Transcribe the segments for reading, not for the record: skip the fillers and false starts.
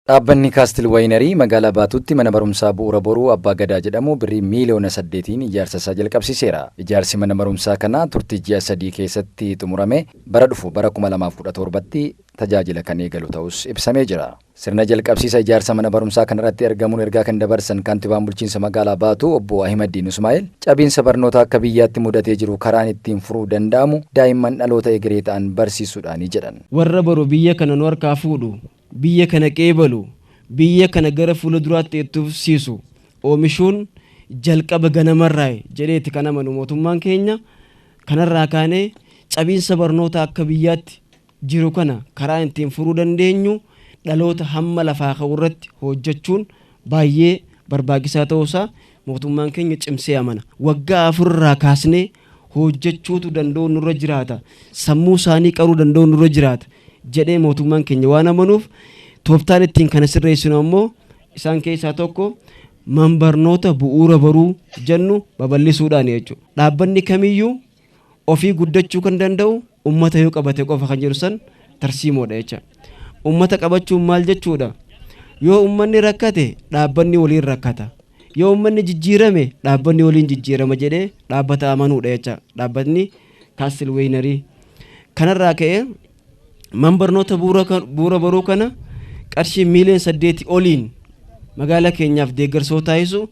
Dhaabbanni Kaastil Wayinarii magaalaa Baatuutti mana barumsaa bu'uura boruu Abbaa Gadaa jedhamu birrii miiliyoona 8 ijaarsa isaa jalqabsiiseera. Ijaarsi mana barumsaa kanaa turtii ji'a 3 keessatti xumurame bara dhufu bara 2017tti tajaajila kan eegalu ta'us ibsamee jira. Sirna jalqabsiisa ijaarsa mana barumsaa kanarratti argamuun ergaa kan dabarsan kantiibaan bulchiinsa magaalaa Baatuu obbo Ahimadiin Ismaa'eel cabiinsa barnootaa akka biyyaatti mudatee jiru karaan ittiin furuu danda'amu daa'imman dhaloota egeree ta'an barsiisuudhaani jedhan. Warra baru biyya kana nu harkaa fuudhu, biyya kana qeebalu, biyya kana gara fuula duraatti itti fufsiisu oomishuun jalqaba ganamarraa jedheeti kan amanu mootummaan keenya. Kanarraa kaanee cabiinsa barnootaa akka biyyaatti jiru kana karaa ittiin furuu dandeenyu dhaloota hamma lafaa ka'urratti hojjechuun baay'ee barbaachisaa ta'uusaa mootummaan keenya cimsee amana. Waggaa 4 kaasnee hojjechuutu danda'u nurra jiraata, sammuu isaanii qaruu danda'u nurra jiraata jedhee mootummaan keenya waan amanuuf tooftaan ittiin kana sirreessinu ammoo isaan keessaa tokko manbarnoota bu'uura baruu jennu babal'isuudhaan jechuudha. Dhaabbanni kamiyyuu ofii guddachuu kan danda'u ummata yoo qabate qofa kan jedhu san tarsiimoodha jecha. Ummata qabachuun maal jechuudha? Yoo ummanni rakkate dhaabbanni waliin rakkata, yoo ummanni jijjiirame dhaabbanni waliin jijjiirama jedhee dhaabbata amanuudha jecha. Dhaabbatni Kaastil Wayinarii kanarraa ka'ee manbarnoota bu'uura baruu kana qarshii miiliyoona 8 oliin magaalaa keenyaaf deeggarsoo taasisu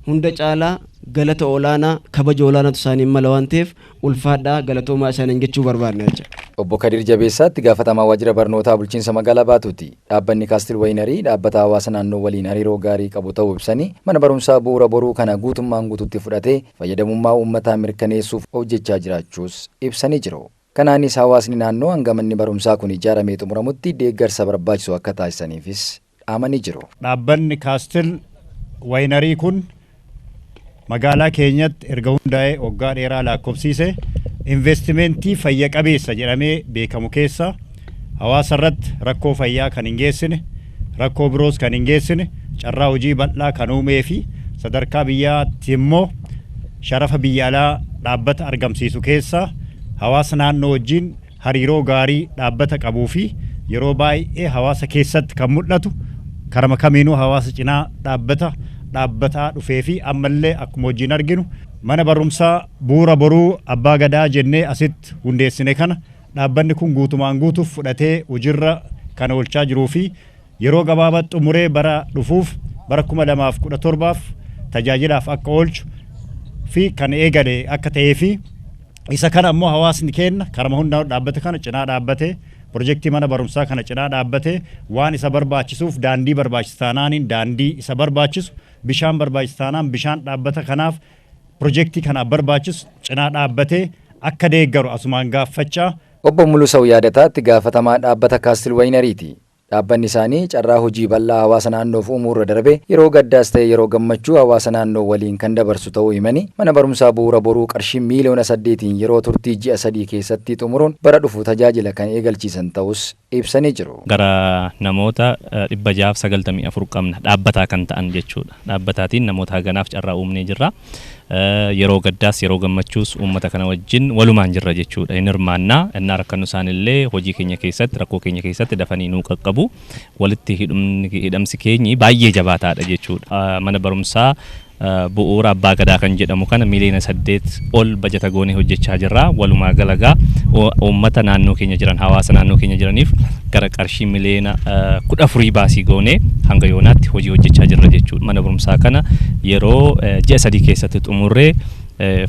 hunda caalaa galata olaanaa kabaja olaanaatu isaaniin mala waan ta'eef ulfaadhaa galatoomaa isaaniin jechuu barbaadna jecha. Obbo Kadir Jabeessaatti gaafatamaa waajjira barnootaa bulchiinsa magaalaa Baatuuti. Dhaabbanni Kaastil Wayinarii dhaabbata hawaasa naannoo waliin hariiroo gaarii qabu ta'uu ibsanii mana barumsaa bu'uura boruu kana guutummaan guutuutti fudhatee fayyadamummaa uummataa mirkaneessuuf hojjechaa jiraachuus ibsanii jiru. Kanaanis hawaasni naannoo hanga manni barumsaa kun ijaaramee xumuramutti deeggarsa barbaachisu akka taasisaniifis dhaamanii jiru. Dhaabbanni Kaastil Wayinarii kun magaalaa keenyatti erga hundaa'ee waggaa dheeraa lakkoofsiise investimentii fayya qabeessa jedhamee beekamu keessa hawaasa irratti rakkoo fayyaa kan hin geessine, rakkoo biroos kan hin geessine, carraa hojii bal'aa kan uumee fi sadarkaa biyyaatti immoo sharafa biyya alaa dhaabbata argamsiisu keessa hawaasa naannoo wajjin hariiroo gaarii dhaabbata qabuu fi yeroo baay'ee hawaasa keessatti kan mul'atu karama kamiinuu hawaasa cinaa dhaabbataa dhufee fi ammallee akkuma wajjin arginu mana barumsaa bu'uura boruu Abbaa Gadaa jennee asitti hundeessine kana dhaabbanni kun guutumaan guutuuf fudhatee hojiirra kan oolchaa jiruu fi yeroo gabaabaa xumuree bara dhufuuf bara 2017 tajaajilaaf akka oolchu fi kan eegale akka ta'ee fi isa kana ammoo hawaasni keenya karama hundaa dhaabbata kana cinaa dhaabbatee projektii mana barumsaa kana cinaa dhaabbatee waan isa barbaachisuuf daandii barbaachisaanaaniin daandii isa barbaachisu bishaan barbaachisaanaan bishaan dhaabbata kanaaf projektii kana barbaachisu cinaa dhaabbatee akka deeggaru asumaan gaafachaa. Obbo Mulusaw Yaadataatti gaafatamaa dhaabbata Kaastil Wayinariiti. Dhaabbanni isaanii carraa hojii bal'aa hawaasa naannoof uumuurra darbe yeroo gaddaas ta'e yeroo gammachuu hawaasa naannoo waliin kan dabarsu ta'uu himanii mana barumsaa bu'uura boruu qarshii miiliyoona 8 yeroo turtii ji'a 3 keessatti xumuruun bara dhufu tajaajila kan eegalchiisan ta'us ibsanii jiru. Gara namoota 694 qabna dhaabbataa kan ta'an jechuudha. Dhaabbataatiin namoota haganaaf carraa uumnee jirra. Yeroo gaddaas yeroo gammachuus uummata kana wajjin walumaan jirra jechuudha. Inni hirmaannaa innaa rakkannu isaanillee hojii keenya keessatti rakkoo keenya keessatti dafanii nuu qaqqabu. Walitti hidhamsi keenyi baay'ee jabaataadha jechuudha. Mana barumsaa bu'uura Abbaa Gadaa kan jedhamu kana miiliyoona 8 ol bajata goonee hojjechaa jirra. Walumaa galagaa uummata naannoo keenya jiran hawaasa naannoo keenya jiraniif gara qarshii miiliyoona 14 baasii goonee hanga yoonaatti hojii hojjechaa jirra jechuudha. Mana barumsaa kana yeroo ji'a 3 keessatti xumurree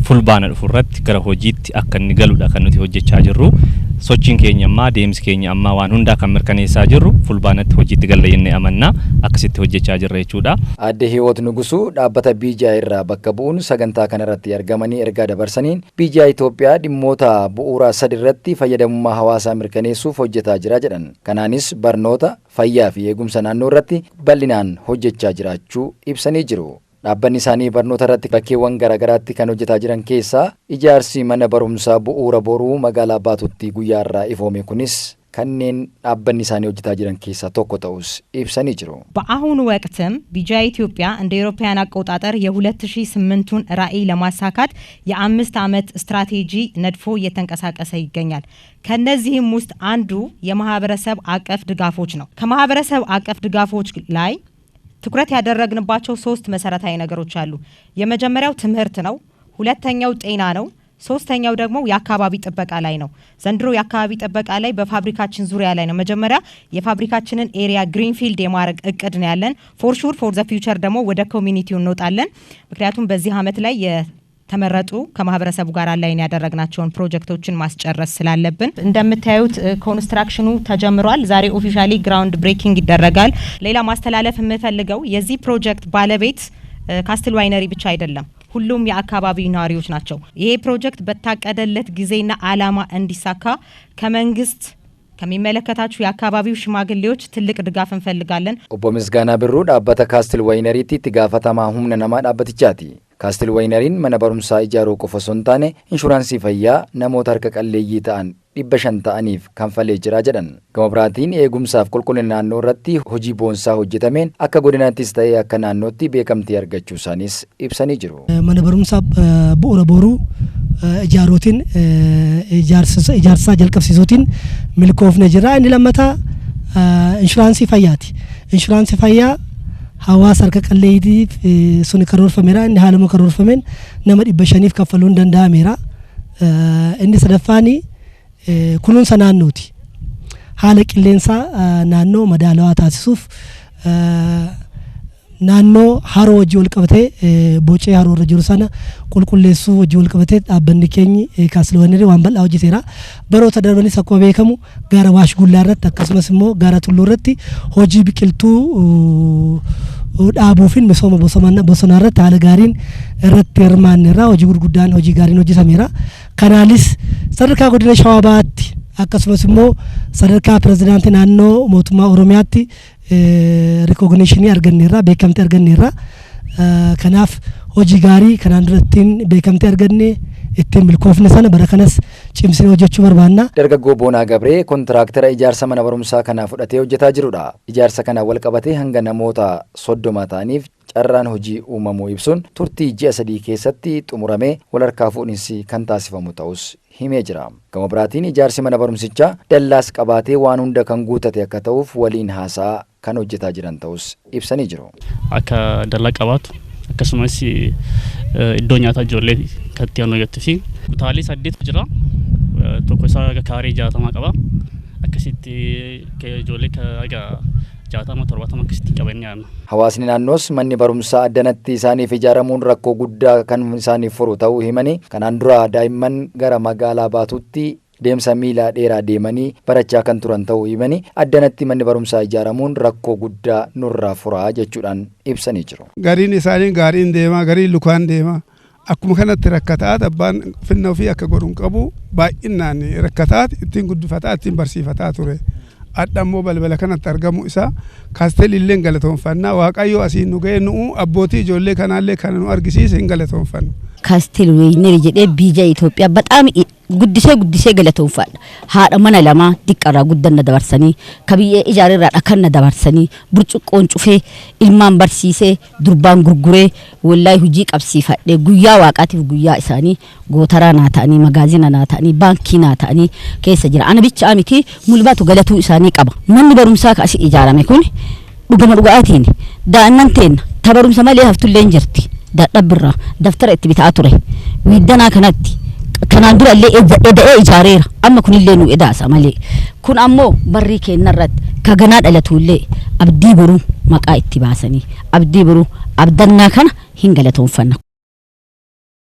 fulbaana dhufurratti gara hojiitti akka inni galudha kan nuti hojjechaa jirru. Sochiin keenya ammaa deemsi keenya ammaa waan hundaa kan mirkaneessaa jirru fulbaanatti hojiitti galla jennee amannaa akkasitti hojjechaa jirra jechuudha. Aadde Hiwoot Nugusuu dhaabbata BGI irraa bakka bu'uun sagantaa kanarratti argamanii ergaa dabarsaniin BGI Itoophiyaa dhimmoota bu'uuraa 3 irratti fayyadamummaa hawaasaa mirkaneessuuf hojjetaa jira jedhan. Kanaanis barnoota, fayyaa fi eegumsa naannoo irratti bal'inaan hojjechaa jiraachuu ibsanii jiru. Dhaabbanni isaanii barnoota irratti bakkeewwan garaagaraatti kan hojjetaa jiran keessaa ijaarsi mana barumsaa bu'uura boruu magaalaa Baatuutti guyyaa irraa ifoome kunis kanneen dhaabbanni isaanii hojjetaa jiran keessaa tokko ta'us ibsanii jiru. በአሁኑ ወቅትም ቢጂአይ ኢትዮጵያ እንደ አውሮፓውያን አቆጣጠር የ2008ን ራዕይ ለማሳካት የ5 ዓመት ስትራቴጂ ነድፎ እየተንቀሳቀሰ ይገኛል። ከነዚህም ውስጥ አንዱ የማህበረሰብ አቀፍ ድጋፎች ነው። ከማህበረሰብ አቀፍ ድጋፎች ላይ ትኩረት ያደረግንባቸው 3 መሰረታዊ ነገሮች አሉ። የመጀመሪያው ትምህርት ነው፣ ሁለተኛው ጤና ነው፣ ሶስተኛው ደግሞ የአካባቢ ጥበቃ ላይ ነው። ዘንድሮ የአካባቢ ጥበቃ ላይ በፋብሪካችን ዙሪያ ላይ ነው። መጀመሪያ የፋብሪካችንን ኤሪያ ግሪንፊልድ የማድረግ እቅድ ነው ያለን። ፎር ሹር ፎር ዘ ፊውቸር ደግሞ ወደ ኮሚኒቲው እንወጣለን። ምክንያቱም በዚህ አመት ላይ የተመረጡ ከማህበረሰቡ ጋር አላይን ያደረግናቸውን ፕሮጀክቶችን ማስጨረስ ስላለብን እንደምታዩት ኮንስትራክሽኑ ተጀምሯል። ዛሬ ኦፊሻሊ ግራውንድ ብሬኪንግ ይደረጋል። ሌላ ማስተላለፍ የምፈልገው የዚህ ፕሮጀክት ባለቤት ካስትል ዋይነሪ ብቻ አይደለም፣ ሁሉም የአካባቢ ነዋሪዎች ናቸው። ይሄ ፕሮጀክት በታቀደለት ጊዜና አላማ እንዲሳካ ከመንግስት ከሚመለከታችሁ የአካባቢው ሽማግሌዎች ትልቅ ድጋፍ እንፈልጋለን። ኦቦ ምስጋና ብሩ ዳባታ ካስትል ዋይነሪቲ ትጋፈታማ ሁምነ ነማ ዳበትቻቲ ካስትል ዋይነሪን መነበሩምሳ ኢጃሮ ቆፈሶንታኔ ኢንሹራንሲ ፈያ ነሞታ ሀርቀ ቀሌይ ta'an 500 ta'aniif kanfalee jira jedhan. Gama biraatiin eegumsaaf qulqullina naannoo irratti hojii boonsaa hojjetameen akka godinaattis ta'ee akka naannootti beekamtii argachuu isaanis ibsanii jiru. Mana barumsaa bu'uura booruu ijaaruutiin ijaarsaa jalqabsiisuutiin milkoofne jira. Inni lammataa inshuraansii fayyaati. Inshuraansii fayyaa hawaasa harka qalleeyyiitiif suni karoorfameera. Inni haaluma karoorfameen nama 500 kaffaluun danda'ameera. Inni sadaffaanii kunuunsa naannooti. Haala qilleensaa naannoo madaalawaa taasisuuf naannoo haroo wajjin wal qabatee bocee haroo irra jiru sana qulqulleessuu wajjin wal qabatee dhaabbanni keenyi kaastil wayinerii waan bal'aa hojjeteera. Baroota darbanis akkuma beekamu gaara waash gullaa irratti akkasumas immoo gaara tulluu irratti hojii biqiltuu dhaabuufin misooma bosonaa irratti haala gaariin irratti hirmaanneerra. Hojii gurguddaan hojii gaariin hojjetameera. Kanaanis sadarkaa godina Shawaa Bahaatti akkasumas immoo sadarkaa pirezidaantii naannoo mootummaa Oromiyaatti rikogniishinii arganneerra, beekamtii arganneerra. Kanaaf hojii gaarii kanaan durattiin beekamtii arganne ittiin milkoofne sana bara kanas cimsinee hojjechuu barbaanna. Dargaggoo Boonaa Gabree kontiraaktara ijaarsa mana barumsaa kanaa fudhatee hojjetaa jirudha. Ijaarsa kana wal qabatee hanga namoota 30 ta'aniif carraan hojii uumamuu ibsuun turtii ji'a 3 keessatti xumuramee wal harkaa fuudhinsi kan taasifamu ta'us himee jira. Gama biraatiin ijaarsi mana barumsichaa dallaas qabaatee waan hunda kan guutate akka ta'uuf waliin haasaa kan hojjetaa jiran ta'us ibsanii jiru. Akka dallaa qabaatu akkasumas iddoo nyaataa ijoollee katti aannu jettu fi kutaalee 8 jira. Tokko isaa kaarii 60 qaba. Akkasitti ijoollee egaa 60-70 akkasitti qabanii aanna. Hawaasni naannoos manni barumsaa addanatti isaaniif ijaaramuun rakkoo guddaa kan isaaniif furu ta'uu himanii kanaan dura daa'imman gara magaalaa baatutti deemsa miilaa dheeraa deemanii barachaa kan turan ta'uu himanii addanatti manni barumsaa ijaaramuun rakkoo guddaa nurraa furaa jechuudhaan ibsanii jiru. Gariin isaanii gaariin deemaa, gariin lukaan deemaa. Akkuma kanatti rakkataa abbaan finna ofii akka godhuun qabu baay'inaan rakkataa ittiin guddifataa ittiin barsiifataa ture. Adhammoo balbala kanatti argamu isaa kaastel illee galatoonfannaa. Waaqayyo asiin nu ga'e nu'u abbootii ijoollee kanaallee kana nu argisiise hin galatoonfannu. ካስትል ዋይነሪ jedhee ቢጂአይ ኢትዮጵያ በጣም guddisee galatoonfadha. Haadha mana lama diqqarraa guddanna dabarsanii kabiyyee ijaarirraa dhakanna dabarsanii burcuqqoon cufee ilmaan barsiisee durbaan gurguree wallahi hojii qabsiifadhe guyyaa waaqaatiif guyyaa isaanii gootaraa naa ta'anii magaazina naa ta'anii baankii naa ta'anii keessa jira. Ana bicha miti mul'atu galatuu isaanii qaba. Manni barumsaa kaasii ijaarame kun dhugama dhugaatiin daa'imman teenna tabarumsa malee haftullee hin jirti. Dadhabirraa daftara itti bitaa ture. Wiiddanaa kanatti kanaan dura illee eda'ee ijaareera. Amma kunillee nu edaasa malee. Kun ammoo barrii kennarratti kaganaa dhalatullee abdii boruu maqaa itti baasanii abdii boruu abdannaa kana hin galatoonfanna.